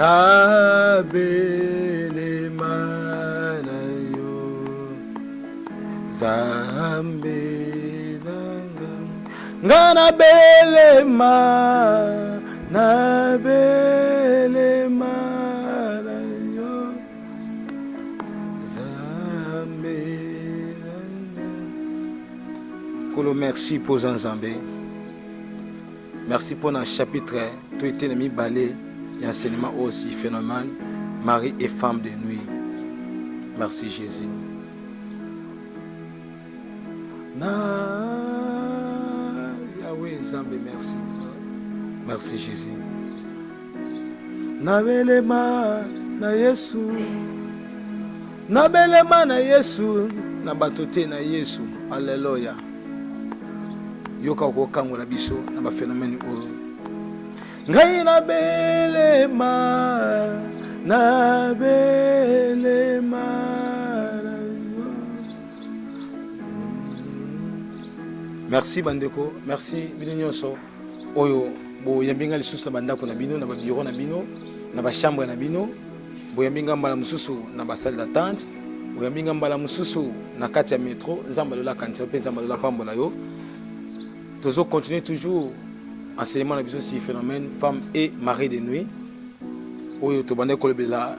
Nabelema na yo Zambe nanga Ngana belema Nabelema na yo Zambe nanga Kolo merci pour Zanzambé. Merci pour un chapitre tout été mis balai et enseignement aussi phénomène mari et femme de nuit. Merci Jésus. Yahweh Zambé, merci. Merci Jésus. Nabelema na Yesu. Nabelema na Yesu. Nabatote na Yesu. Alléluia. Yoka kokango na biso na ba phénomène oyo. Ngai nabelema nabelema. Merci bandeko, merci bino nyonso oyo bo yambinga lisusu na bandako na bino na ba bureau na bino na ba chambre na bino bo yambinga mbala mususu na ba salle d'attente bo yambinga mbala mususu na kati ya métro nzamba lola kanisa pe nzamba lola pambola yo. Toujours continuer toujours enseignement na biso si phénomène femme et mari de nuit oyo to bande ko lebela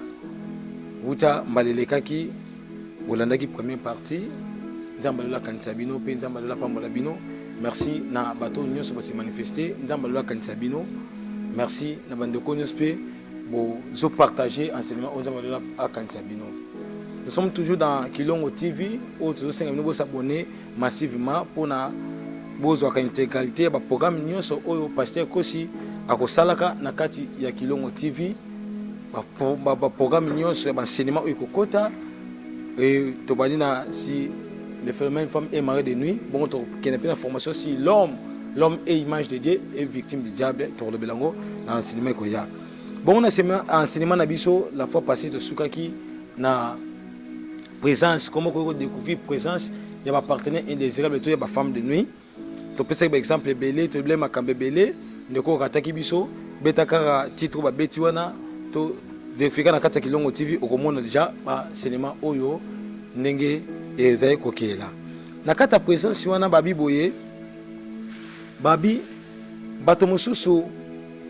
wuta mbalelekaki bolandaki première partie nzamba lola kanisa bino pe nzamba lola pambola bino. Merci na bato nyonso ba se manifester nzamba lola kanisa bino. Merci na bande ko nyonso pe bo zo partager enseignement nzamba lola kanisa bino. Nous sommes toujours dans Kilongo TV où toujours 5 minutes s'abonner massivement pour na bozwaka intégralité ba programme nyonso oyo pasteur Kosi akosalaka na kati ya Kilongo TV ba programme nyonso ba enseignement oyo kokota et to balina si le phénomène femme et mari de nuit bon to kena pe information si l'homme est image de Dieu et victime du diable to le belango na enseignement ko ya bon on a enseignement na biso la fois passée to sukaki na présence comment ko découvrir présence ya ba partenaire indésirable to ya ba femme de nuit. To pesa par exemple belé to blema kambe belé ndeko kataki biso betaka titre ba beti wana to vérifier na kata Kilongo TV okomona déjà ba cinéma oyo ndenge ezai kokela na kata présence wana babi boye babi bato mususu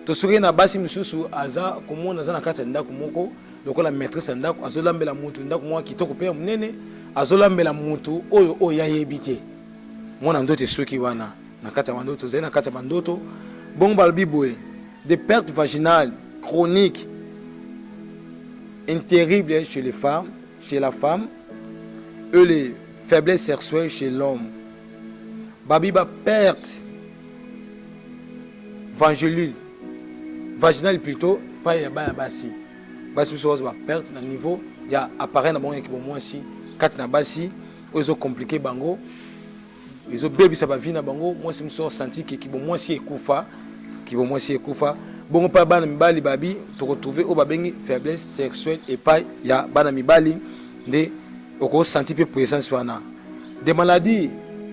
to soki na basi mususu aza komona za na kata ndako moko lokola maîtresse ndako azolambela mutu ndako mwa kitoko pe munene azolambela mutu oyo ya yebite mwana ndoto soki wana na kata mandoto zena kata mandoto bon balbi boye des pertes vaginales chroniques terribles chez les femmes, chez la femme et les faiblesses sexuelles chez l'homme. Babi ba perte vaginale plutôt pas ya ba basi basi so ba perte na niveau ya appareil na bon équipe moi si kati na basi ozo compliqué bango ils ont bébé ça va venir na bango moi si me so senti que bon moi si ekufa bon pas bana mibali babi to retrouver au babengi faiblesse sexuelle et pas ya bana mibali de oko senti peu présence wana des maladies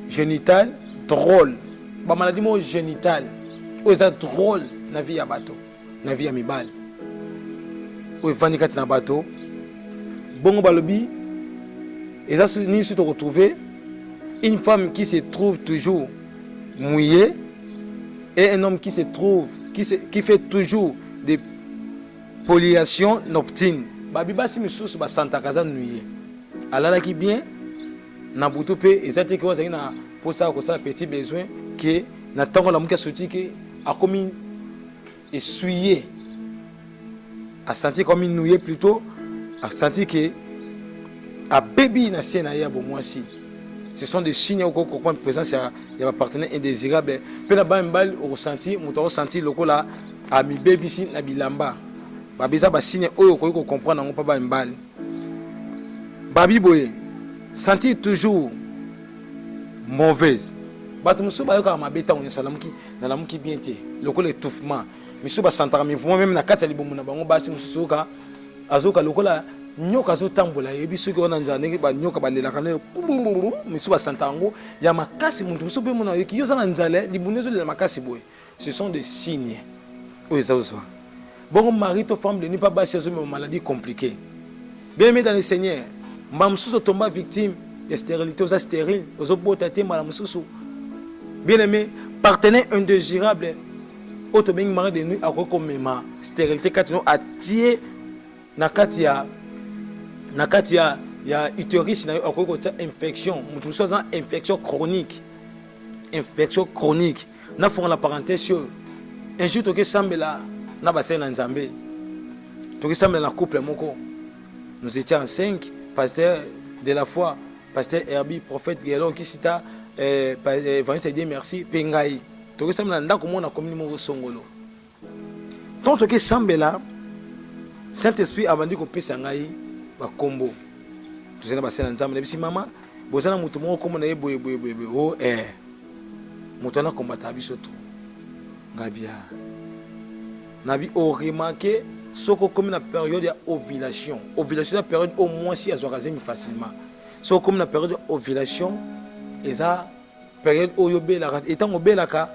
génitales drôles ba maladie mo génitale oza drôle na vie ya bato na vie ya mibali o vandi kati na bato bongo balobi et ça ni se retrouver une femme qui se trouve toujours mouillée et un homme qui se trouve qui fait toujours des pollutions nocturnes. Babi basi misusu ba santa kaza nuit. Alala ki bien na butu pe ezate ko za na posa ko ça petit besoin que na tango la muka soti que a commis essuyer a senti comme une nouille plutôt a senti que a baby na siena ya bo mwasi. Ce sont des signes où comprend présence il y a un partenaire indésirable pe na ba mbali au ressenti muto ressenti lokola a mi baby si na bilamba babiza ba signe oyo ko comprendre ngo pa ba mbali babi boye sentir toujours mauvaise bato musu ba yoka mabeta on salamuki na lamuki bien te lokola étouffement misu ba sentara mi vraiment même na kati ya libomu na bango basi musu ka azoka lokola nyoka zo tambola yebi soki wana nzane ba nyoka balela kana misu ba santango ya makasi muntu musu pe mona yoki yoza na nzale libunezo de makasi boye ce sont des signes oyo ça. bon mari to femme de nuit pas basse une maladie compliquée. Bien aimé dans le Seigneur, mamsouso tomba victime de stérilité aux stériles, aux obotaté malamsouso. Bien aimé, partenaire indésirable, auto bing mari de nuit à rekomema stérilité katino atie nakatia ya utérus na akoko ta infection, mutu so za infection chronique. Infection chronique. Na font la parenthèse sur un jour toke sambela na bassin na Nzambe. Toke sambela na couple moko. Nous étions 5, pasteur de la foi, pasteur Herbie, prophète Guélon qui cita Evangeliste Dieu merci pengai. Toke sambela ndako mona commune mo songolo. Tant toke sambela Saint-Esprit avandi ko pesa ngai ba kombo. Tuzena bassin na Nzambe bisi mama bozana mutu moko komo na yeboye o mutu na kombata biso tu. Ngabia. Nabi o remarqué soko comme la période d'ovulation. Ovulation la période au moins si azwakazemi facilement. Soko comme la période d'ovulation eza période où yobela étant obela ka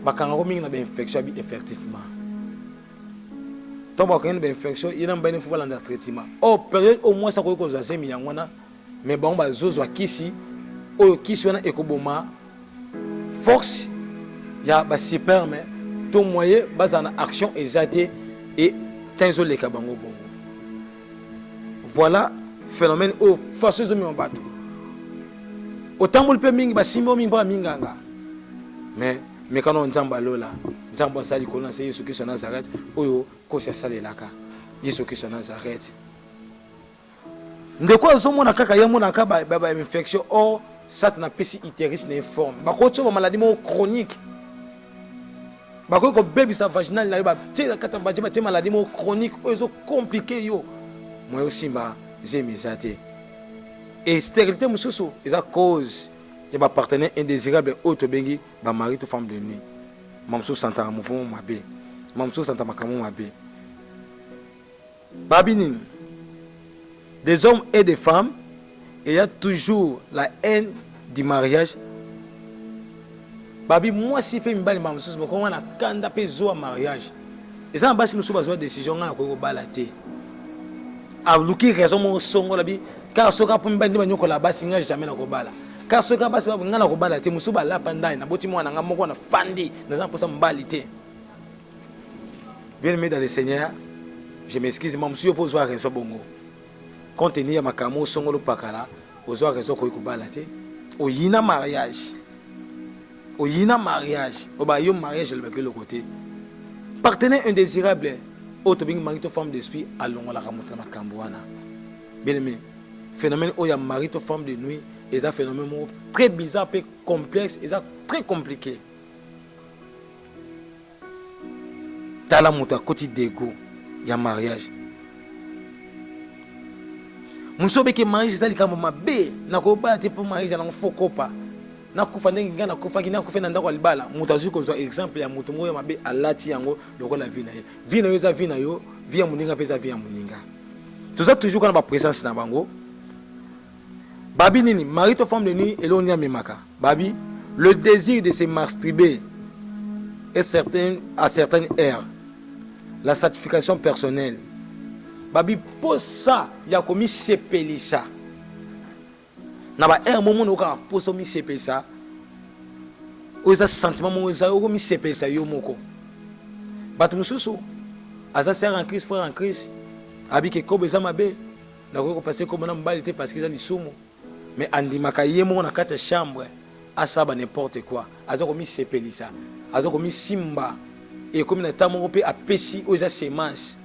bakanga ko mingi na infection bi effectivement. Tant bakanga na infection ina mbane fu balanda traitement. Oh période au moins ça ko kozazemi yangwana mais bon ba zozwa kisi o kisi wana ekoboma force ya ba super mais ton moyen basana action exatée et tenzo le kabango bongo. Voilà phénomène au forceuse mi bateau. Autant bol pe mingi ba simbo mingi ba minganga. Mais quand on nzamba lola, nzamba sali kona se Yesu Christ Nazareth, oyo ko se salelaka. Yesu Christ Nazareth. Ndeko azomona kaka yamona ka ba infection or ça na pesi utérus na forme. Ba ko tso ba maladie mo chronique. Bako ko baby sa vaginal na ba tela kata ba te maladie mo chronique ozo compliqué yo. Moi aussi ba j'ai mes athées. Et stérilité mususu eza cause ya ba partenaire indésirable auto bengi ba mari to femme de nuit. Mamso santa mouvement mabe. Mamso santa makamo mabe. Babini des hommes et des femmes, il y a toujours la haine du mariage. Babi moi si fait mbali mamsusu boko wana kanda pe zo mariage. Eza basi musu bazwa décision ngana ko balate. A luki raison mo songo labi car soka po mbandi banyoko la basi nga jamais na ko bala. Car soka basi babu ngana ko balate musu ba la pandai na boti mwana nga moko na fandi na za posa mbalite. Bien aimé dans le Seigneur, je m'excuse mamsusu yo pose raison bongo. Compte tenu ya makamo songo lo pakala, ozo raison ko balate. Oyina mariage. Oyina mariage, oba yo mariage le le côté. Partenaire indésirable, auto bing mari to femme d'esprit alongo la ramota makambwana. Bien aimé, phénomène oya mari to femme de nuit, est un phénomène très bizarre, peu complexe, et très compliqué. Tala mota côté d'ego, ya mariage. Musobe ke mariage zali kama mabe, na ko ba te pour mariage na fokopa. Na kufa ndenge ngana kufa kina kufa na ndako libala mutazu ko zo exemple ya mutu moyo mabe alati yango lokola vina ye vina yo za vina yo via muninga pesa via muninga toza toujours kana ba présence na bango babi nini mari to femme de nuit elonia memaka babi le désir de se masturber est certain à certaines heures la satisfaction personnelle babi pour ça ya komi sepelisa na ba er moment oka poso mi sepesa oza sentiment mo oza oko mi sepesa yo moko batu mususu aza ser en Christ frère en Christ abike ko beza mabe na ko passer comme na mbalité parce que ça lisumu mais andimaka ye mo na kata chambre asaba n'importe quoi aza ko mi sepelisa aza ko mi simba et comme na tamo pe apesi oza semence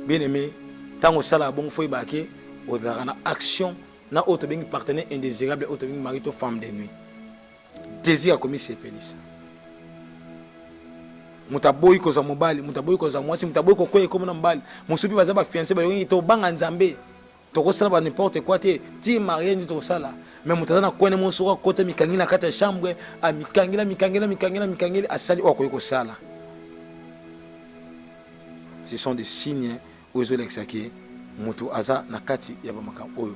bien aimé tango sala bon foi baké oza na action na auto bing partenaire indésirable auto bing mari to femme de nuit désir a commis ces pénis mutaboyi ko za mobali mutaboyi ko za mwasi mutaboyi ko koye comme na mbali musubi baza ba fiancé ba yongi to banga nzambe to ko sala ba n'importe quoi ti mariage to sala mais mutazana kwene musuka kote mikangina kata chambre a mikangila asali o ko sala. Ce sont des signes aux olexake mutu aza na kati ya ba makambo oyo.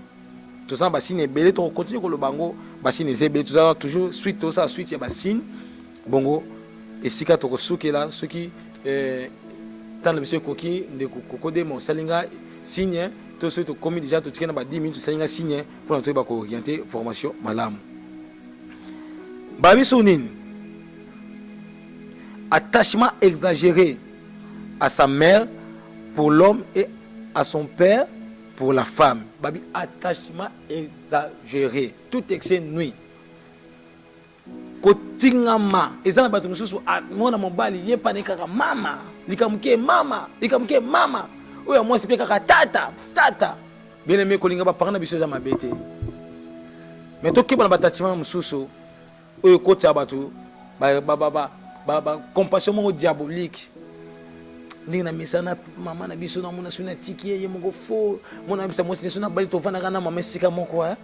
Tout ça, bassine belé, tu continues avec le bango, bassine zébé, tout ça, toujours suite, tout ça, suite, il y a bassine, bongo, et si tu as là, ceux qui, tant le koki de kokode mon salinga signe tout ce to commis déjà tout ce qui na ba 10 minutes salinga signe pour entrer ba ko orienter formation malamu babi sonin attachement exagéré à sa mère pour l'homme et à son père pour la femme. Babi attachement exagéré. Tout excès nuit. Kotingama. Ezana batu mususu mwana mobali ye paneka mama. Likamke mama. Likamke mama. Oya moi c'est kaka tata. Tata. Bien aimé kolinga ba parana biso za mabete. Mais to ke bana attachement mususu. Oyo kota batu ba compassion mo diabolique. Ndinga na misana mama na biso na mona suna tiki ye mongo fo mona bisa mo sina bali to vana kana mama sika moko ha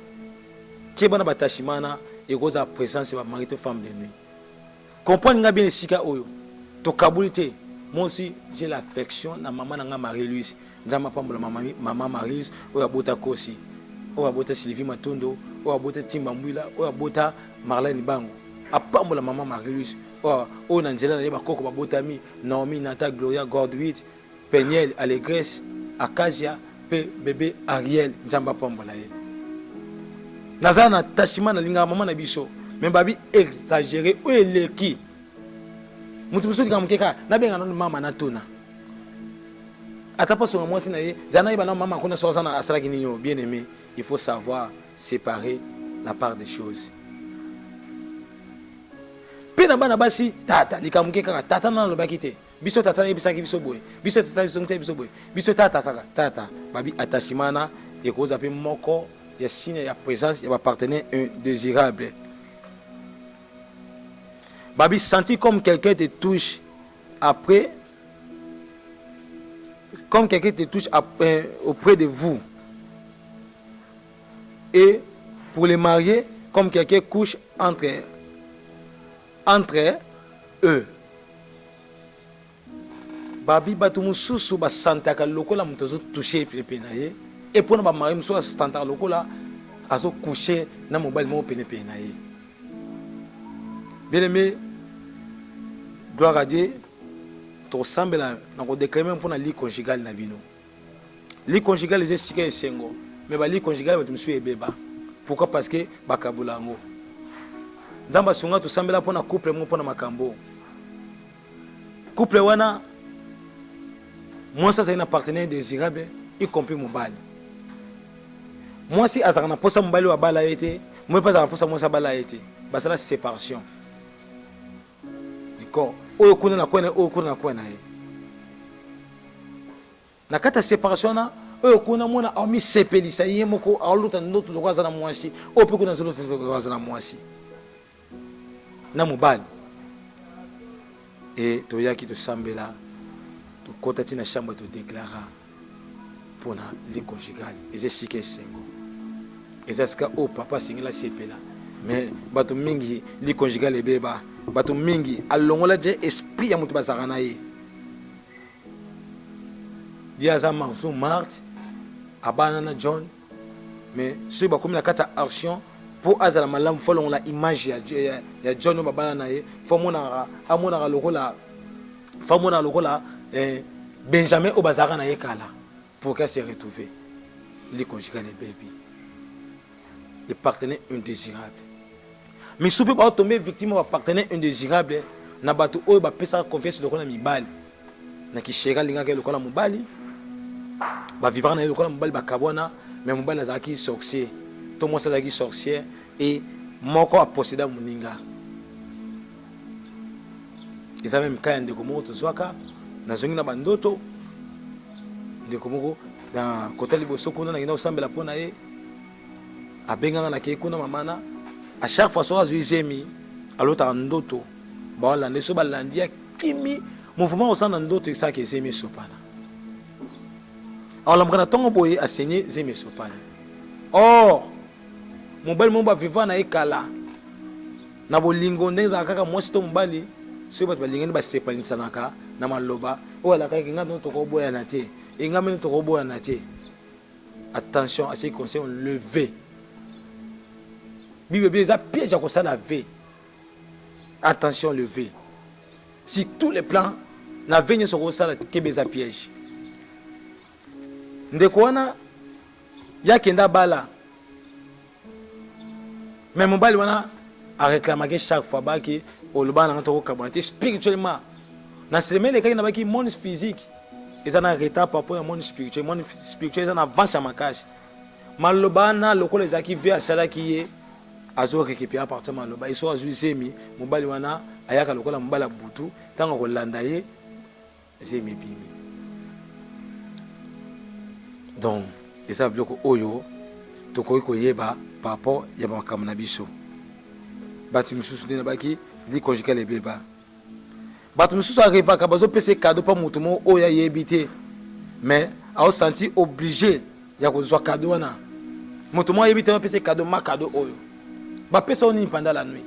ke bana batashimana e goza présence ba mari to femme de nuit comprendre nga bien sika oyo to kabulité moi aussi j'ai l'affection na mama na nga Marie-Louise ndama pambola mama Marie-Louise oyo abota kosi oyo abota Sylvie Matondo oyo abota Timba Mbwila oyo abota Marlène Bango apambola mama Marie-Louise oh Nangela na yeba koko babotami Naomi Nata Gloria Godwit Peniel Allégresse Acacia pe bébé Ariel nzamba pambola ye nazana tashima na linga mama na biso mais babi exagéré o eleki mutu muso dika mukeka na benga no mama na tona atapaso moi si na ye zana yeba na mama kuna so sana asala kininyo bien aimé il faut savoir séparer la part des choses. Pena bana basi tata likamuke kaka tata na lobaki te biso tata yebisaki biso boye biso tata biso boye biso tata kaka tata babi attachimana et cause appel moko ya signe ya présence ya partenaire indésirable babi senti comme quelqu'un te touche après comme quelqu'un te touche auprès de vous et pour les mariés comme quelqu'un couche entre eux. Babi batu mususu ba santaka lokola mutozo toucher pepe na ye et pour ba mari mususu santaka lokola azo coucher na mobile mo pepe na ye. Bien aimé, gloire à Dieu, to sambela na ko déclamer pour na lit conjugal na bino. Lit conjugal les sika esengo, mais ba lit conjugal batu mususu ebeba. Pourquoi? Parce que bakabulango. Nzamba sunga to sambela pona couple mo pona makambo. Couple wana moi ça c'est un partenaire désirable y compris mobali. Moi si azana posa mobali wa bala été, moi pas azana posa moi sa bala été. Ba ça la séparation. D'accord. Oyo kuna na kwena oyo kuna na kwena ye. Na kata séparation na oyo kuna mona ami sepelisa ye moko aluta ndoto lokwaza na mwasi. Oyo kuna zolo lokwaza na mwasi. Na mobali et toyaki to sambela to kota tina chambre to déclara pour la vie conjugale et c'est ce que sengo et c'est ce que oh papa singela sepela mais bato mingi li conjugale e beba bato mingi alongola je esprit ya mutu bazaka na ye dia za marzo mart abana na John mais ceux ba comme la kata action pour azala malamu folon la image ya John babala na ye fomona amona lokola famona lokola Benjamin obazaka na ye kala pour qu'elle se retrouve les conjugal les baby les partenaires indésirables mais soupe pas tomber victime de partenaire indésirable na bato oyo ba pesa confiance lokola mibali na kishega linga ke lokola mobali ba vivre na lokola mobali ba kabona mais mobali azaki sorcier tout le monde s'est sorcière et moko a possédé muninga. Ils avaient même quand de comment tu sois na zongi na bandoto de comment dans côté liboso kuna na ngina usambela pona ye abenga na ke kuna mamana à chaque fois so azuizemi alota ndoto ba wala ndeso balandia kimi mouvement au sein ndoto ça que zemi sopana. Alors l'ambrana tongo boye a saigné zemi sopana. Or mobali mo ba vivant na ekala na bolingo ndeza kaka mwasi to mobali so ba balingani ba sepalisa naka na maloba o la kaka ngana to ko boya na te ngame to ko boya na te. Attention à ce qui concerne le V. Bible bien ça piège à ça la V. Attention le V. Si tous les plans na venye soko sala kebeza piège ndeko wana yakenda bala mais mobali wana a réclamé chaque fois baki oloba na ngotoko kabante spirituellement na semaine le kaki na baki monde physique ils en a retard par rapport à monde spirituel ils en avance à makasi maloba na lokola ezaki ve asala ki ye azo récupérer appartement loba iso azu semi mobali wana ayaka lokola mobala butu tanga kolanda ye zemi bimi donc eza biloko oyo tokoki koyeba par rapport ya makambo na biso bati misusu nde na baki li conjugal ebeba bato misusu arivaka bazopesa cadeau mpa moto moko oyo ayebi te mais aosenti obligé ya kozwa cadeau wana moto moko ayebi te bapesa cadeau ma cadeau oyo bapesa o nini pendant la nuit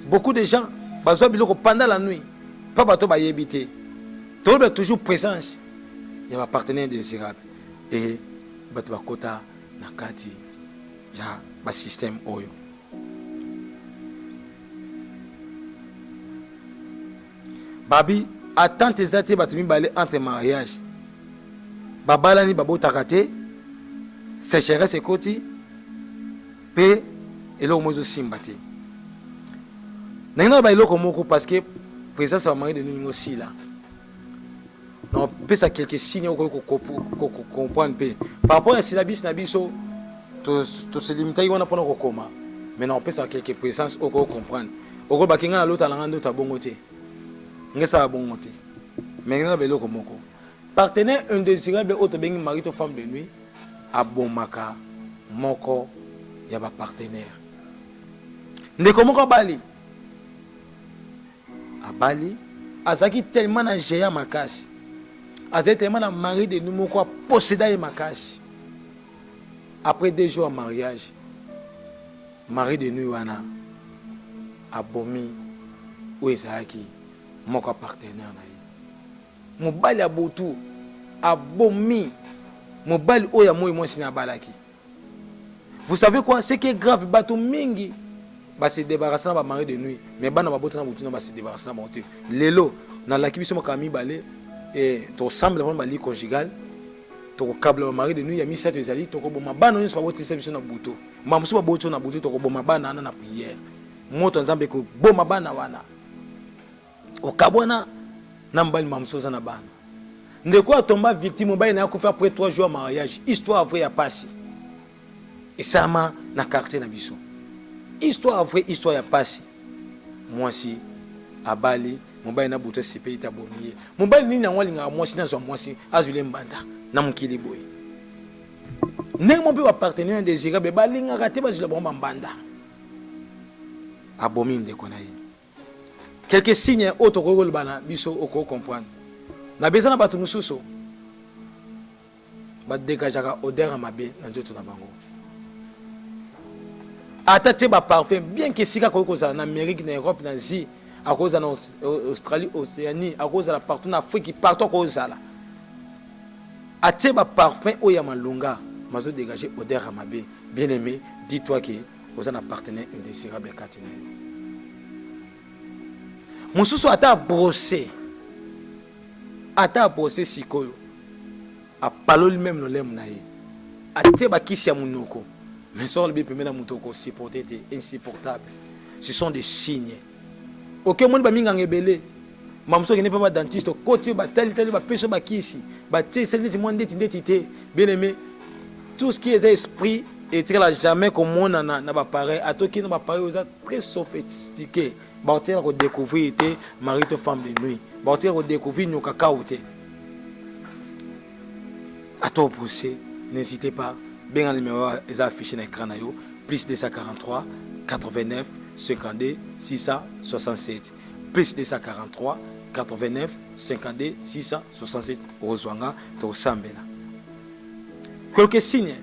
beaucoup de gens bazwa biloko pendant la nuit mpa bato bayebi te toloba toujours présence ya bapartenaire désirable et bato bakota na kati ya basystème oyo babi attente eza te bato mibale entre mariage babalani babotaka te sécheresse ekoti mpe eloko moko ezosimba te ndenge na baeloko moko parce que présence ya bamari de nulingo osila na opesa quelque signe okoki comprendre mpe par rapport ya silabisi na biso toselimitaki wana mpona kokoma mais na opesa quelque présence okoki comprendre okoki bakinga na lota nanga ndoto abongo te ngesa bongo te mais na beloko moko partenaire indésirable auto bengi mari to femme de nuit abomaka moko ya ba partenaire ndeko moko abali azaki tellement na géant makasi azaki tellement na mari de nuit moko posséda ye makasi après 2 jours de mariage mari de nuit wana abomi oyo ezalaki moko partenaire na ye mobali abotu abomi mobali oyo moi mwasi na balaki. Vous savez quoi, ce qui est grave, bato mingi ba se débarrasser na ba mari de nuit mais bana baboto na botu na ba se débarrasser na botu lelo na la kibiso makami balé et to semble vraiment bali conjugal to ko câble ba mari de nuit ya mi set ezali to ko boma bana nyonso ba botu biso na botu mamuso ba botu na botu to ko boma bana na prière moto nzambe ko boma bana wana okabona na mbali mamusoza na bana ndeko atomba victime mobali na kufa après 3 jours mariage histoire vraie ya pasi esama na quartier na biso histoire vraie histoire ya pasi mwasi abali mobali na buto sepe itabomiye mobali nini na ngwalinga mwasi na zo mwasi azule mbanda na mukili boy ndenge mo pe wa partenaire désirable balinga raté bazula bomba mbanda abomi ndeko na ye quelques signes autres ko bana biso oko comprendre na bezana batu mususu ba dégagera odeur mabe na nzoto na bango atate ba parfum bien que sika ko za na Amérique na Europe na Asie à cause en Australie Océanie à cause la partout en Afrique partout ko za la até ba parfum o ya malunga mazo dégager odeur mabe bien aimé dis-toi que vous avez un partenaire indésirable katina mususu ata brosser sikoyo apaloli même no lem na ye ate bakisi ya munoko mais sur le bipé na mutoko supporter insupportable ce sont des signes OK mon ba minga ngebele mamso ki ne pas dentiste côté ba tali ba peso bakisi ba tie celle mo ndeti te bien aimé tout ce qui est esprit et très jamais comme on na ba pareil atoki na ba pareil aux très sophistiqué ba tie ko découvrir était mari to femme de nuit ba tie ko découvrir no kakao te ato pousser n'hésitez pas bien en numéro est affiché dans l'écran plus 243 89 52 667 plus 243 89 52 667 ozwanga to sambela quelques signes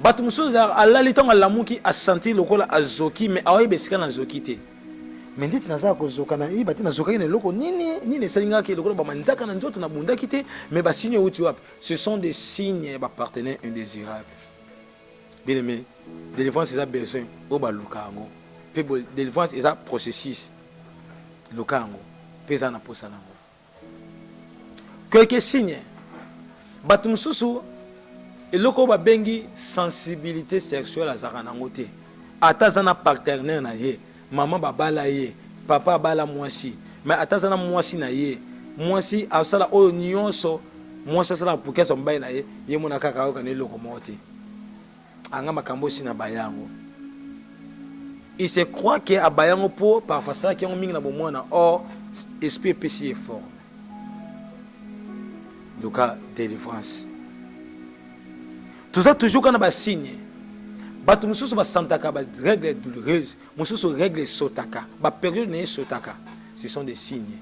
bato mususu ala litonga lamuki a sentir lokola azoki mais aoyebe sika na zoki te mais ndeti naza ko zoka na iba te na zoka ne loko nini salinga ki lokola ba manzaka na nzoto na bunda kite mais ba signes uti wap ce sont des signes ba partenaires indésirables. Bien aimé, délivrance est besoin au balukango. Délivrance est un processus. Lukango, pesa na posa nango. quelques signes bato mususu eloko ba bengi sensibilité sexuelle azaka nango te ata na partenaire na ye maman babala ye papa bala mwasi mais ata na mwasi na ye mwasi asala oyo nyonso mwasi asala puke so mbai na ye ye mona kaka oka ne eloko mote anga makambo si na bayango il se croit que abayango po parfois ça qui ont mingi na bomona or esprit péché est fort le cas de délivrance tout ça toujours quand on a signé bato mususu ba santaka ba règle douloureuse mususu règle sotaka ba période ne sotaka ce sont des signes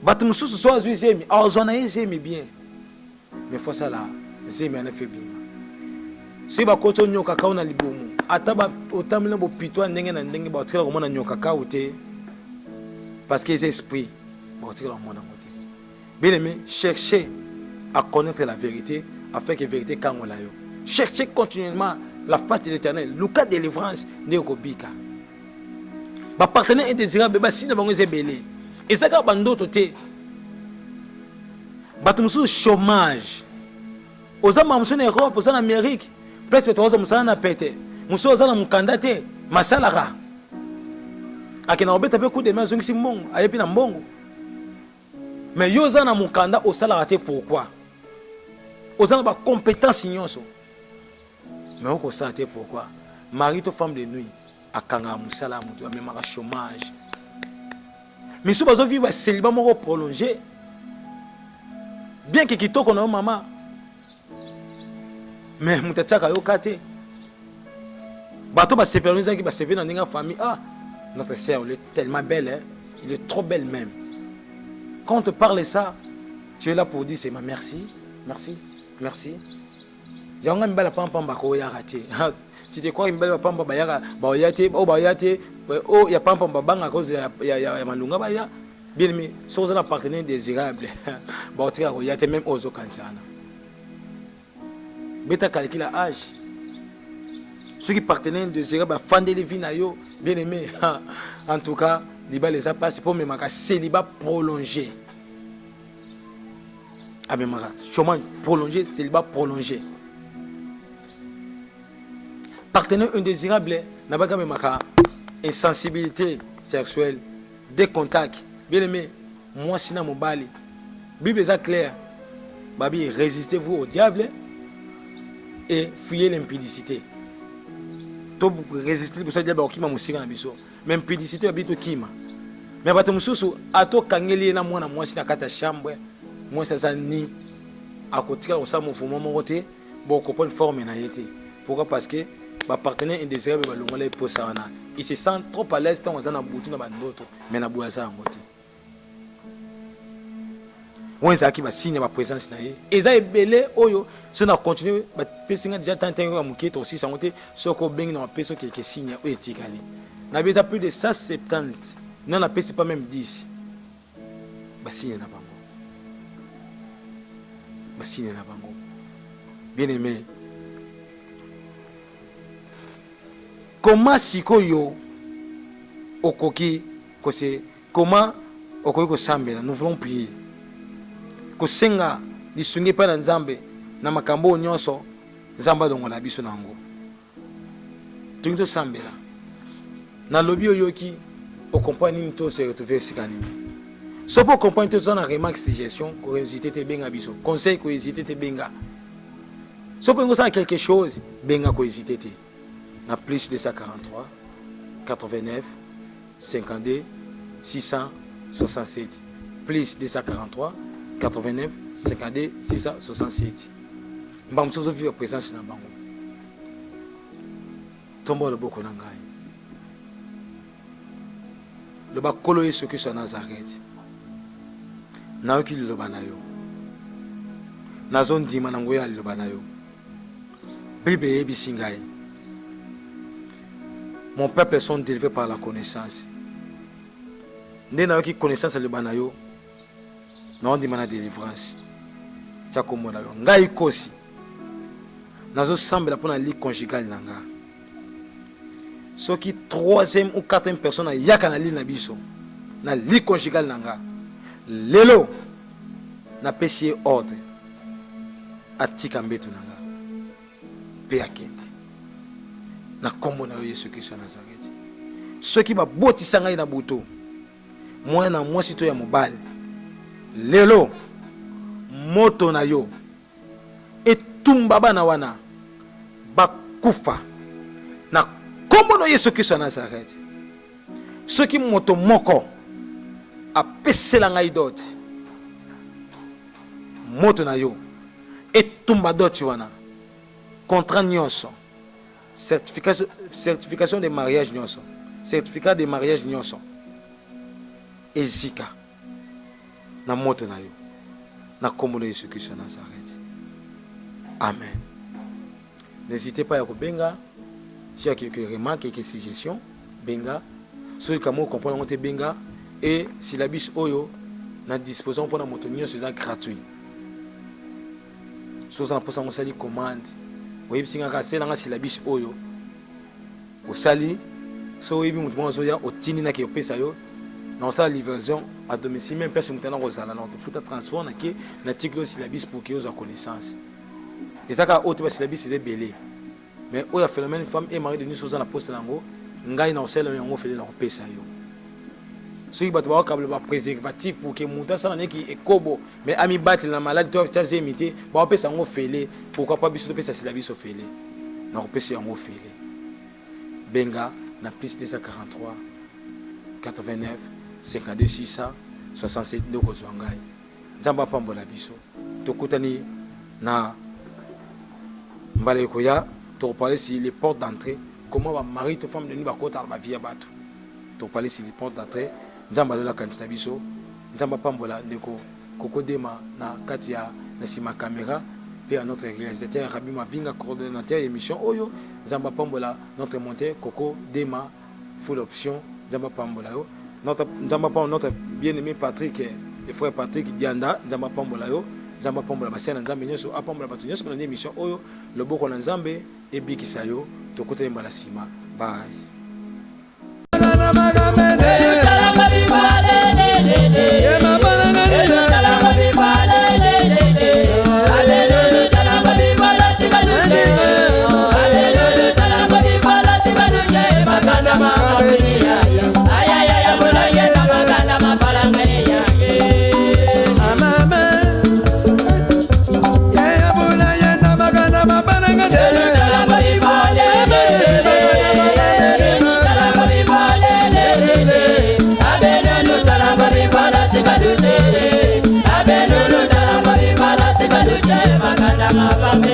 bato mususu so azuzemi azona ezemi bien mais faut ça là zemi ana fait bien si ba koto nyoka ka na libomu ata ba otamela bo pitwa ndenge na ndenge ba tikala komona nyoka ka ote parce que les esprits ba tikala komona ngote bien aimé cherchez à connaître la vérité afin que la vérité kangola yo cherchez continuellement la face de l'Éternel le cas de délivrance ne kobika ba partenaire indésirable ba sina bango ezebele ezaka bandoto te bato mususu chômage ozama mususu na Europe ozana Amérique presque toza musala na pete mususu ozana mukanda te masalaka akina obeta pe coup de main zongisi mbongo ayepi na mbongo mais yo ozana mukanda osalaka te pourquoi ozana ba compétence nyonso mais on constate pourquoi mari to femme de nuit akanga musala mutu amemaka chômage mais si bazo vivre célibat moko prolongé bien que kitoko na maman mais mutachaka yo kate bato ba séparer qui ba séparer dans une famille ah notre sœur elle est tellement belle hein? Il est trop belle même quand on te parle ça tu es là pour dire c'est ma merci merci merci yanga mbala pampa mbako ya raté tu te crois mbala pampa ba yaka ba yate o ya pampa babanga cause ya malunga ba ya bien aimé so za partenaire désirable ba otika ko yate même ozo kansana beta calcula âge ceux qui partenaire désirable fan de vie na yo bien aimé en tout cas liba les a passé pour même célibat prolongé abemaka chômage prolongé célibat prolongé partenaire indésirable n'a pas même insensibilité sexuelle des contacts bien aimé moi sina mobali bible est clair babi résistez-vous au diable et fuyez l'impudicité to résister pour ça diable okima musika na biso même impudicité babito kima mais bato mususu ato kangeli na mwana mwasi na kata chambre moi ça ni à côté on ça mouvement moté bon comprendre forme na yete pourquoi parce que ba partenaire indésirable ba longola pour ça wana il se sent trop à l'aise tant on a butu na bandoto mais na boisa ngote on ezaki ba signe ba présence na ye eza ebele oyo so na continuer ba pesinga déjà tant ya muketo aussi ça ngote soko bengi na peso quelque signe o etikali na beza plus de 170 non na pesi pas même 10 ba signe na bango ba signe na bango bien aimé. Comment sikoyo okoki kose comment okoki ko sambela nous voulons prier ko senga lisungi pa na nzambe na makambo nyonso nzamba dongola biso nango tunto sambela na lobi oyoki o compagnie to se retrouver sikani so pour compagnie to zona remarque suggestion ko hésiter te benga biso conseil ko hésiter te benga so pour ngosa quelque chose benga ko hésiter te na plus de 143 89 52 667 plus de 143 89 52 667 mbam sozo vivre présence na bango tombo le boko na ngai le bakolo Yesu Kristo na Nazareth na oki le banayo na zone dima na ngoya le banayo bible ebisingai. Mon peuple sont délivrés par la connaissance. Né na qui connaissance le banayo. Na on demande délivrance. Tia komona yo. Ngai kosi. Nazo sambela pona lit conjugal nanga. Ce qui troisième ou quatrième personne yaka na lit na biso. Na lit conjugal nanga. Lelo na pesi ordre atika mbeto nanga pe akende na kombo na Yesu Kristo na Nazareth. Soki ba botisa ngai na buto mwana mwasi to ya mobali lelo moto na yo etumba bana wana bakufa na kombo na Yesu Kristo na Nazareth. Soki moto moko apesela ngai doti moto na yo etumba doti wana contrat nyonso certification de mariage nyonso certificat de mariage nyonso ezika na moto na yo na kombo na Yesu Kristo na Nazareth. Amen. N'hésitez pas à benga si il y a quelques remarques, quelques suggestions, benga. Si vous comprenez benga et si la bis oyo na disposons pour la motonio c'est gratuit. Si vous en posez mon sali commande, oui si ngaka c'est la si la bis oyo au sali so oui mutumo zo ya otini na ki opesa yo na sa livraison à domicile même personne mutana rozala na futa transport na ki na tiklo si la bis pour que vous ayez connaissance. Et ça ka autre si la bis c'est belé. Mais oya phénomène femme et mari de nous sur la poste nango ngai na osela yango fele na opesa yo. Soki bato ba kabla ba préservatif pour que muta sana neki ekobo mais ami battre la maladie toi tsa zemité ba opesa yango fele pourquoi pas biso opesa si la biso fele na opesa yango fele. Benga na plus 243 89 52 667 ndoko zwangai. Nzamba pambola biso. Tokutani na mbale koya to parler sur les portes d'entrée, comment va mari to femme de ni ba kota ba via bato. To parler sur les portes d'entrée, nzamba la kanisa biso, nzamba pambola ndeko koko dema na katia na sima caméra et à notre réalisateur Rabi Mavinga coordonnateur émission Oyo, nzamba pambola notre monteur koko dema full option nzamba pambola yo. Notre bien-aimé Patrick, le frère Patrick Dianda, nzamba pambola yo. Nzamba pambola basena nzambe nyoso apambola bato nyoso na émission Oyo, le boko na nzambe ebikisa yo tokote mbala sima. Bye. Maganda